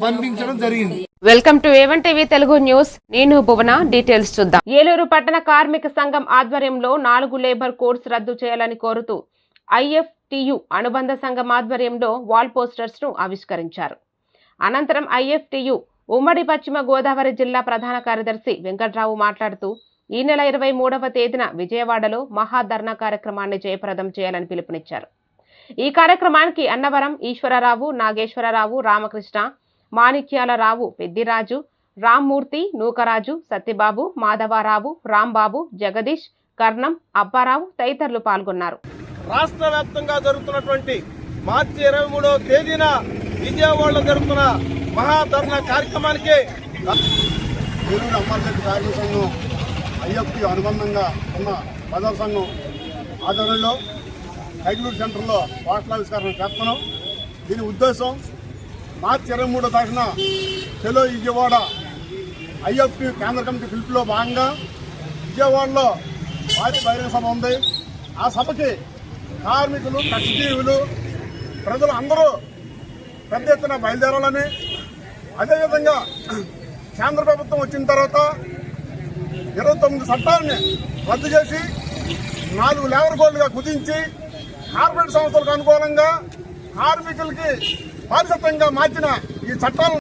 పంపించడం జరిగింది. Welcome to A1 TV Telugu news. నేను భువన. డీటెయిల్స్ చూద్దాం. ఏలూరు పట్టణ కార్మిక సంఘం ఆధ్వర్యంలో 4 లేబర్ కోడ్స్ రద్దు చేయాలని కోరుతూ ఐఎఫ్టియు అనుబంధ సంఘం ఆధ్వర్యంలో వాల్ పోస్టర్స్ ను ఆవిష్కరించారు. అనంతరం ఐఎఫ్టియు ఉమ్మడి పశ్చిమ గోదావరి జిల్లా ప్రధాన కార్యదర్శి వెంకట్రావు మాట్లాడుతూ ఈ నెల 23వ తేదీన విజయవాడలో మహాధర్నా కార్యక్రమాన్ని జయప్రదం చేయాలని పిలుపునిచ్చారు. ఈ కార్యక్రమానికి అన్నవరం ఈశ్వరరావు, నాగేశ్వరరావు, రామకృష్ణ, మాణిక్యాలరావు, పెద్దిరాజు, రామ్మూర్తి, నూకరాజు, సత్యబాబు, మాధవరావు, రాంబాబు, జగదీష్, కర్ణం, అప్పారావు తదితరులు పాల్గొన్నారు. రాష్ట్ర వ్యాప్తంగా జరుగుతున్నటువంటి మార్చి 23వ తేదీన విజయవాడలో జరుగుతున్న మహాధర్నా కార్యక్రమానికి ఏలూరు అమర్జెట్ కార్మిక సంఘం ఐఎఫ్టి అనుబంధంగా ఉన్న పదవ సంఘం ఆధ్వర్యంలో హైగ్లూర్ సెంటర్లో పోస్టలావిష్కరణ చేస్తున్నాం. దీని ఉద్దేశం మార్చి 23వ తారీఖున చెలో విజయవాడ ఐఎఫ్టి కేంద్ర కమిటీ పిలుపులో భాగంగా విజయవాడలో భారీ బహిరంగ సభ ఉంది. ఆ సభకి కార్మికులు, కష్టజీవులు, ప్రజలు అందరూ పెద్ద ఎత్తున బయలుదేరాలని, అదేవిధంగా కేంద్ర ప్రభుత్వం వచ్చిన తర్వాత 29 చట్టాలని రద్దు చేసి 4 లేబర్ కోడ్లుగా కుదించి కార్పొరేట్ సంస్థలకు అనుకూలంగా కార్మికులకి బాధ్యతంగా మార్చిన ఈ చట్టాలను